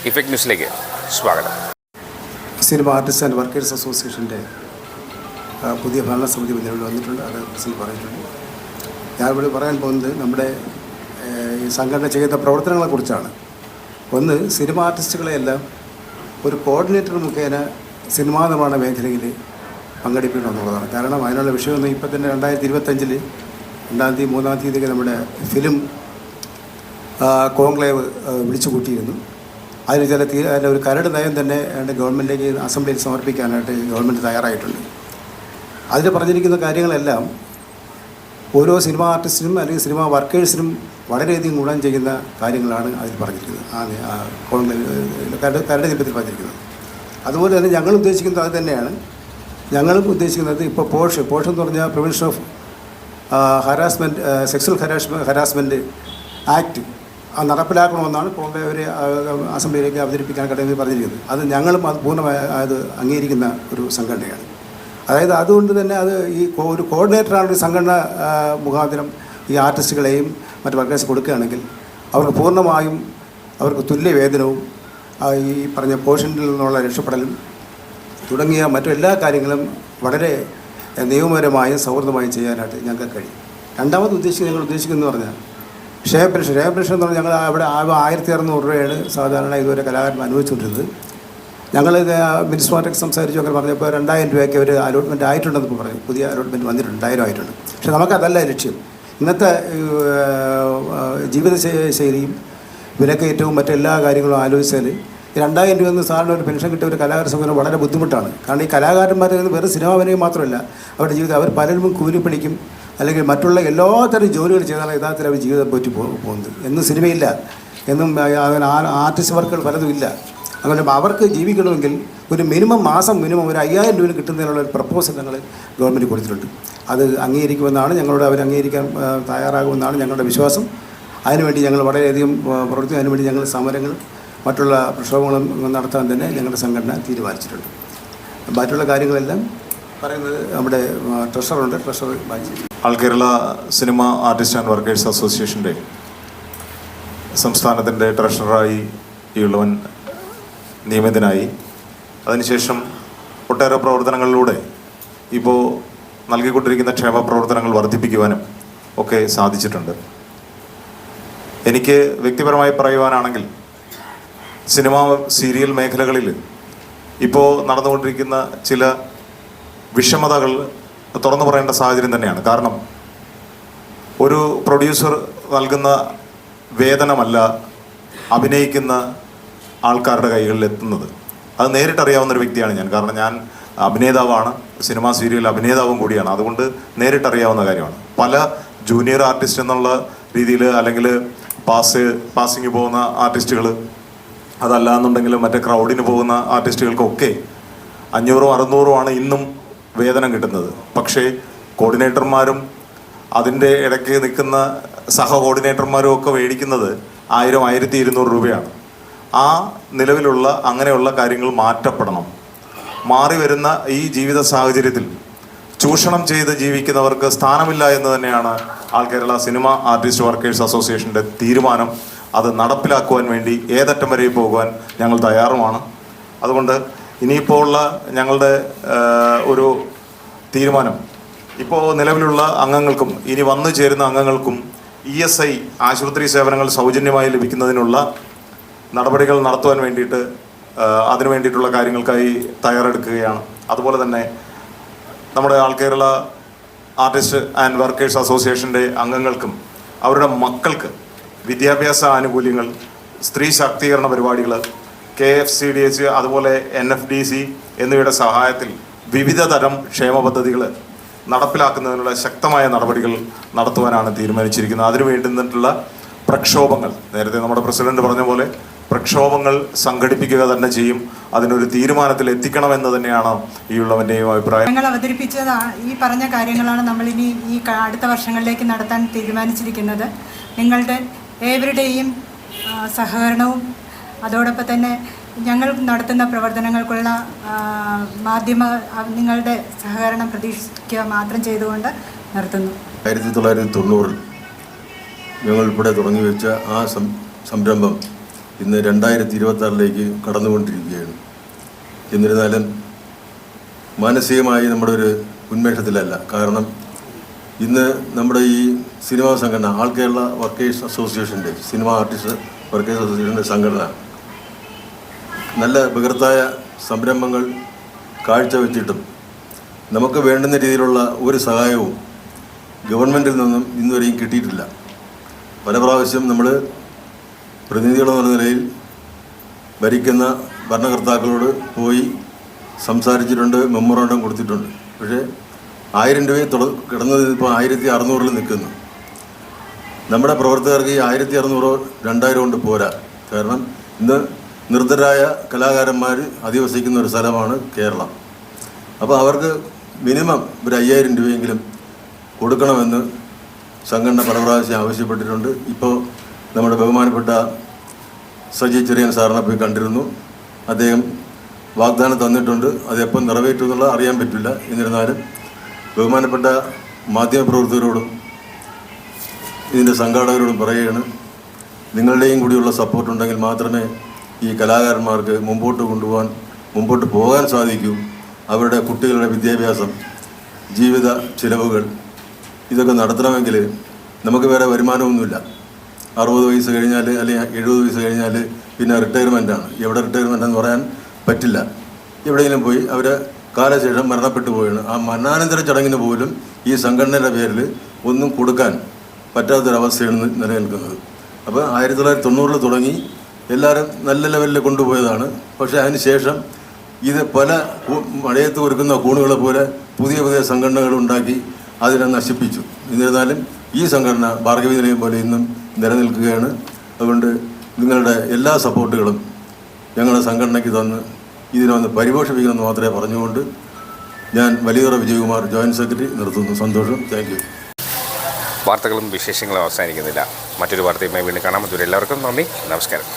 Effect ന്യൂസിലേക്ക് സ്വാഗതം. Cinema artist and workers അസോസിയേഷൻ്റെ പുതിയ ഭരണസമിതി മുന്നിൽ വന്നിട്ടുണ്ട്. അത് പ്രസിഡന്റ് പറഞ്ഞിട്ടുണ്ട്. ഞാനിവിടെ പറയാൻ പോകുന്നത് നമ്മുടെ ഈ സംഘടന ചെയ്യുന്ന പ്രവർത്തനങ്ങളെക്കുറിച്ചാണ്. ഒന്ന്, സിനിമ ആർട്ടിസ്റ്റുകളെയെല്ലാം ഒരു കോർഡിനേറ്റർ മുഖേന സിനിമാ നിർമ്മാണ മേഖലയിൽ പങ്കെടുപ്പിക്കണമെന്നുള്ളതാണ്. കാരണം അതിനുള്ള വിഷയമൊന്നും ഇപ്പം തന്നെ 2025 2-ാം തീയതി 3-ാം തീയതിയൊക്കെ നമ്മുടെ ഫിലിം കോൺക്ലേവ് വിളിച്ചു കൂട്ടിയിരുന്നു. അതിന് അതിൻ്റെ ഒരു കരട് നയം തന്നെ ഗവൺമെൻറ്റിലേക്ക് അസംബ്ലിയിൽ സമർപ്പിക്കാനായിട്ട് ഗവൺമെൻറ് തയ്യാറായിട്ടുണ്ട്. അതിൽ പറഞ്ഞിരിക്കുന്ന കാര്യങ്ങളെല്ലാം ഓരോ സിനിമ ആർട്ടിസ്റ്റിനും അല്ലെങ്കിൽ സിനിമ വർക്കേഴ്സിനും വളരെയധികം ഗുണം ചെയ്യുന്ന കാര്യങ്ങളാണ് അതിൽ പറഞ്ഞിരിക്കുന്നത്. കരട് നിയമത്തിൽ പറഞ്ഞിരിക്കുന്നത്. അതുപോലെ തന്നെ ഞങ്ങൾ ഉദ്ദേശിക്കുന്നത് അത് തന്നെയാണ്. ഞങ്ങളും ഉദ്ദേശിക്കുന്നത് ഇപ്പോൾ പോഷ് എന്ന് പറഞ്ഞാൽ prevention of sexual harassment act അത് നടപ്പിലാക്കണമെന്നാണ് കോൺഗ്രസ് അസംബ്ലിയിലേക്ക് അവതരിപ്പിക്കാൻ കഴിയുന്നത് പറഞ്ഞിരിക്കുന്നത്. അത് ഞങ്ങളും അത് പൂർണ്ണമായി അത് അംഗീകരിക്കുന്ന ഒരു സംഘടനയാണ്. അതായത് അതുകൊണ്ട് തന്നെ അത് ഈ ഒരു കോർഡിനേറ്ററാണ് ഒരു സംഘടന മുഖാന്തരം ഈ ആർട്ടിസ്റ്റുകളെയും മറ്റ് വർക്കേഴ്സ് കൊടുക്കുകയാണെങ്കിൽ അവർക്ക് പൂർണ്ണമായും അവർക്ക് തുല്യവേതനവും ഈ പറഞ്ഞ പോഷനിൽ നിന്നുള്ള രക്ഷപ്പെടലും തുടങ്ങിയ മറ്റെല്ലാ കാര്യങ്ങളും വളരെ നിയമപരമായും സൗഹൃദമായും ചെയ്യാനായിട്ട് ഞങ്ങൾക്ക് കഴിയും. രണ്ടാമത് ഞങ്ങൾ ഉദ്ദേശിക്കുന്നത് പറഞ്ഞാൽ ക്ഷേമ പെൻഷൻ എന്ന് പറഞ്ഞാൽ ഞങ്ങൾ അവിടെ 1600 രൂപയാണ് സാധാരണ ഇതുവരെ കലാകാരന്മാർ അനുഭവിച്ചുകൊണ്ടിരുന്നത്. ഞങ്ങൾ മിനിസ്റ്റർമാരൊക്കെ സംസാരിച്ചു അങ്ങനെ പറഞ്ഞപ്പോൾ 2000 രൂപയ്ക്ക് ഒരു അലോട്ട്മെൻറ്റ് ആയിട്ടുണ്ടെന്ന് പറഞ്ഞു. പുതിയ അലോട്ട്മെൻറ്റ് വന്നിട്ടുണ്ട്, 1000 ആയിട്ടുണ്ട്. പക്ഷേ നമുക്കതല്ല ലക്ഷ്യം. ഇന്നത്തെ ജീവിത ശൈലിയും വിലക്കയറ്റവും മറ്റെല്ലാ കാര്യങ്ങളും ആലോചിച്ചാൽ 2000 രൂപ എന്ന് സാറിന് ഒരു പെൻഷൻ കിട്ടിയ ഒരു കലാകാര സംഘടന വളരെ ബുദ്ധിമുട്ടാണ്. കാരണം ഈ കലാകാരന്മാർ വെറും സിനിമ അഭിനയം മാത്രമല്ല അവരുടെ ജീവിതം അവർ പലരും കൂലിപ്പണിക്കും അല്ലെങ്കിൽ മറ്റുള്ള എല്ലാത്തരം ജോലികൾ ചെയ്താണ് യഥാർത്ഥത്തിൽ അവർ ജീവിതം പറ്റി പോകുന്നത്. എന്നും സിനിമയില്ല, എന്നും ആർട്ടിസ്റ്റ് വർക്കുകൾ പലതും ഇല്ല. അങ്ങനെ അവർക്ക് ജീവിക്കണമെങ്കിൽ ഒരു മാസം മിനിമം ഒരു 5000 രൂപ കിട്ടുന്നതിനുള്ള ഒരു പ്രപ്പോസൽ ഞങ്ങൾ ഗവൺമെൻറ് കൊടുത്തിട്ടുണ്ട്. അത് അംഗീകരിക്കുമെന്നാണ് ഞങ്ങളോട് അവർ അംഗീകരിക്കാൻ തയ്യാറാകുമെന്നാണ് ഞങ്ങളുടെ വിശ്വാസം. അതിനുവേണ്ടി ഞങ്ങൾ വളരെയധികം പ്രവർത്തിക്കും. അതിനുവേണ്ടി ഞങ്ങൾ സമരങ്ങളും മറ്റുള്ള പ്രക്ഷോഭങ്ങളും നടത്താൻ തന്നെ ഞങ്ങളുടെ സംഘടന തീരുമാനിച്ചിട്ടുണ്ട്. മറ്റുള്ള കാര്യങ്ങളെല്ലാം പറയുന്നത് നമ്മുടെ ട്രഷറുണ്ട്. Treasurer all Kerala cinema artist and workers അസോസിയേഷൻ്റെ സംസ്ഥാനത്തിൻ്റെ ട്രഷററായി ഈയുള്ളവൻ നിയമിതനായി. അതിനുശേഷം ഒട്ടേറെ പ്രവർത്തനങ്ങളിലൂടെ ഇപ്പോൾ നൽകിക്കൊണ്ടിരിക്കുന്ന ക്ഷേമ പ്രവർത്തനങ്ങൾ വർദ്ധിപ്പിക്കുവാനും ഒക്കെ സാധിച്ചിട്ടുണ്ട്. എനിക്ക് വ്യക്തിപരമായി പറയുവാനാണെങ്കിൽ സിനിമ സീരിയൽ മേഖലകളിൽ ഇപ്പോൾ നടന്നുകൊണ്ടിരിക്കുന്ന ചില വിഷമതകൾ തുറന്നു പറയേണ്ട സാഹചര്യം തന്നെയാണ്. കാരണം ഒരു പ്രൊഡ്യൂസർ നൽകുന്ന വേതനമല്ല അഭിനയിക്കുന്ന ആൾക്കാരുടെ കൈകളിൽ എത്തുന്നത്. അത് നേരിട്ടറിയാവുന്നൊരു വ്യക്തിയാണ് ഞാൻ. കാരണം ഞാൻ അഭിനേതാവാണ്, സിനിമ സീരിയൽ അഭിനേതാവും കൂടിയാണ്. അതുകൊണ്ട് നേരിട്ടറിയാവുന്ന കാര്യമാണ്. പല ജൂനിയർ ആർട്ടിസ്റ്റ് എന്നുള്ള രീതിയിൽ അല്ലെങ്കിൽ പാസിങ് പോകുന്ന ആർട്ടിസ്റ്റുകൾ, അതല്ല എന്നുണ്ടെങ്കിൽ മറ്റേ ക്രൗഡിന് പോകുന്ന ആർട്ടിസ്റ്റുകൾക്കൊക്കെ 500-600 ഇന്നും വേതനം കിട്ടുന്നത്. പക്ഷേ കോർഡിനേറ്റർമാരും അതിൻ്റെ ഇടയ്ക്ക് നിൽക്കുന്ന സഹ കോർഡിനേറ്റർമാരും ഒക്കെ മേടിക്കുന്നത് 1000-1200 രൂപയാണ്. ആ നിലവിലുള്ള അങ്ങനെയുള്ള കാര്യങ്ങൾ മാറ്റപ്പെടണം. മാറി വരുന്ന ഈ ജീവിത സാഹചര്യത്തിൽ ചൂഷണം ചെയ്ത് ജീവിക്കുന്നവർക്ക് സ്ഥാനമില്ല എന്ന് തന്നെയാണ് ആൾ കേരള സിനിമ ആർട്ടിസ്റ്റ് വർക്കേഴ്സ് അസോസിയേഷൻ്റെ തീരുമാനം. അത് നടപ്പിലാക്കുവാൻ വേണ്ടി ഏതറ്റം വരെ പോകുവാൻ ഞങ്ങൾ തയ്യാറുമാണ്. അതുകൊണ്ട് ഇനിയിപ്പോൾ ഉള്ള ഞങ്ങളുടെ ഒരു തീരുമാനം, ഇപ്പോൾ നിലവിലുള്ള അംഗങ്ങൾക്കും ഇനി വന്നു ചേരുന്ന അംഗങ്ങൾക്കും ESI ആശുപത്രി സേവനങ്ങൾ സൗജന്യമായി ലഭിക്കുന്നതിനുള്ള നടപടികൾ നടത്തുവാൻ വേണ്ടിയിട്ട് അതിനു വേണ്ടിയിട്ടുള്ള കാര്യങ്ങൾക്കായി തയ്യാറെടുക്കുകയാണ്. അതുപോലെ തന്നെ നമ്മുടെ ആൾ കേരള ആർട്ടിസ്റ്റ് ആൻഡ് വർക്കേഴ്സ് അസോസിയേഷൻ്റെ അംഗങ്ങൾക്കും അവരുടെ മക്കൾക്ക് വിദ്യാഭ്യാസ ആനുകൂല്യങ്ങൾ, സ്ത്രീ ശാക്തീകരണ പരിപാടികൾ, KFCDH അതുപോലെ NFDC എന്നിവയുടെ സഹായത്തിൽ വിവിധ തരം ക്ഷേമ പദ്ധതികൾ നടപ്പിലാക്കുന്നതിനുള്ള ശക്തമായ നടപടികൾ നടത്തുവാനാണ് തീരുമാനിച്ചിരിക്കുന്നത്. അതിനു വേണ്ടുന്നിട്ടുള്ള പ്രക്ഷോഭങ്ങൾ, നേരത്തെ നമ്മുടെ പ്രസിഡന്റ് പറഞ്ഞ പോലെ പ്രക്ഷോഭങ്ങൾ സംഘടിപ്പിക്കുക തന്നെ ചെയ്യും. അതിനൊരു തീരുമാനത്തിൽ എത്തിക്കണമെന്ന് തന്നെയാണ് ഈയുള്ളവൻ്റെയും അഭിപ്രായം. ഞങ്ങൾ അവതരിപ്പിച്ചത് ഈ പറഞ്ഞ കാര്യങ്ങളാണ് നമ്മളിനി ഈ അടുത്ത വർഷങ്ങളിലേക്ക് നടത്താൻ തീരുമാനിച്ചിരിക്കുന്നത്. നിങ്ങളുടെ ഏവരുടെയും സഹകരണവും അതോടൊപ്പം തന്നെ ഞങ്ങൾ നടത്തുന്ന പ്രവർത്തനങ്ങൾക്കുള്ള നിങ്ങളുടെ സഹകരണം പ്രതീക്ഷിക്കുക മാത്രം ചെയ്തുകൊണ്ട് നിർത്തുന്നു. 1990 ഞങ്ങൾ ഇവിടെ തുടങ്ങി വെച്ച ആ സംരംഭം ഇന്ന് 2026 കടന്നുകൊണ്ടിരിക്കുകയാണ്. എന്നിരുന്നാലും മാനസികമായി നമ്മുടെ ഒരു ഉന്മേഷത്തിലല്ല. കാരണം ഇന്ന് നമ്മുടെ ഈ സിനിമാ സംഘടന ആൾ കേരള വർക്കേഴ്സ് അസോസിയേഷൻ്റെ സിനിമാ ആർട്ടിസ്റ്റ് വർക്കേഴ്സ് അസോസിയേഷൻ്റെ സംഘടന നല്ല ബൃഹത്തായ സംരംഭങ്ങൾ കാഴ്ചവെച്ചിട്ടും നമുക്ക് വേണ്ടുന്ന രീതിയിലുള്ള ഒരു സഹായവും ഗവൺമെൻറ്റിൽ നിന്നും ഇന്നുവരെയും കിട്ടിയിട്ടില്ല. പല പ്രാവശ്യം നമ്മൾ പ്രതിനിധികളെന്ന നിലയിൽ ഭരിക്കുന്ന ഭരണകർത്താക്കളോട് പോയി സംസാരിച്ചിട്ടുണ്ട്, മെമ്മോറാണ്ടം കൊടുത്തിട്ടുണ്ട്. പക്ഷേ 1000 രൂപയെ കിടന്നത് ഇപ്പോൾ 1600 നിൽക്കുന്നു. നമ്മുടെ പ്രവർത്തകർക്ക് ഈ 1600 2000 കൊണ്ട് പോരാ. കാരണം ഇന്ന് നിർദ്ധരായ കലാകാരന്മാർ അധിവസിക്കുന്ന ഒരു സ്ഥലമാണ് കേരളം. അപ്പോൾ അവർക്ക് മിനിമം ഒരു 5000 രൂപയെങ്കിലും കൊടുക്കണമെന്ന് സംഘടന പല പ്രാവശ്യം ആവശ്യപ്പെട്ടിട്ടുണ്ട്. ഇപ്പോൾ നമ്മുടെ ബഹുമാനപ്പെട്ട സജി ചെറിയൻ സാറിനെ പോയി കണ്ടിരുന്നു. അദ്ദേഹം വാഗ്ദാനം തന്നിട്ടുണ്ട്. അതെപ്പം നിറവേറ്റുമെന്നുള്ള അറിയാൻ പറ്റില്ല. എന്നിരുന്നാലും ബഹുമാനപ്പെട്ട മാധ്യമപ്രവർത്തകരോടും ഇതിൻ്റെ സംഘാടകരോടും പറയുകയാണ്, നിങ്ങളുടെയും കൂടിയുള്ള സപ്പോർട്ടുണ്ടെങ്കിൽ മാത്രമേ ഈ കലാകാരന്മാർക്ക് മുമ്പോട്ട് പോകാൻ സാധിക്കൂ. അവരുടെ കുട്ടികളുടെ വിദ്യാഭ്യാസം, ജീവിത ചിലവുകൾ ഇതൊക്കെ നടത്തണമെങ്കിൽ നമുക്ക് വേറെ വരുമാനമൊന്നുമില്ല. 60 വയസ്സ് കഴിഞ്ഞാൽ അല്ലെങ്കിൽ 70 വയസ്സ് കഴിഞ്ഞാൽ പിന്നെ റിട്ടയർമെൻറ്റാണ്. എവിടെ റിട്ടയർമെൻ്റ് എന്ന് പറയാൻ പറ്റില്ല. എവിടെയെങ്കിലും പോയി അവർ കാലശേഷം മരണപ്പെട്ടു പോവുകയാണ്. ആ മരണാനന്തര ചടങ്ങിന് പോലും ഈ സംഘടനയുടെ പേരിൽ ഒന്നും കൊടുക്കാൻ പറ്റാത്തൊരവസ്ഥയാണ് നിലനിൽക്കുന്നത്. അപ്പോൾ 1990 തുടങ്ങി എല്ലാവരും നല്ല ലെവലിൽ കൊണ്ടുപോയതാണ്. പക്ഷേ അതിന് ശേഷം ഇത് പല മഴയത്ത് ഒരുക്കുന്ന കൂണുകളെ പോലെ പുതിയ പുതിയ സംഘടനകൾ ഉണ്ടാക്കി അതിനെ നശിപ്പിച്ചു. എന്നിരുന്നാലും ഈ സംഘടന ഭാർഗവി നിലയം പോലെ ഇന്നും നിലനിൽക്കുകയാണ്. അതുകൊണ്ട് നിങ്ങളുടെ എല്ലാ സപ്പോർട്ടുകളും ഞങ്ങളുടെ സംഘടനയ്ക്ക് തന്ന് ഇതിനെ ഒന്ന് പരിപോഷിപ്പിക്കണമെന്ന് മാത്രമേ പറഞ്ഞുകൊണ്ട് ഞാൻ വലിയറ വിജയകുമാർ, ജോയിൻറ്റ് സെക്രട്ടറി, നിർത്തുന്നു. സന്തോഷം. Thank you. വാർത്തകളും വിശേഷങ്ങളും അവസാനിക്കുന്നില്ല. മറ്റൊരു വാർത്തയുമായി വീണ്ടും കാണാം. അതുവരെ എല്ലാവർക്കും നന്ദി, നമസ്കാരം.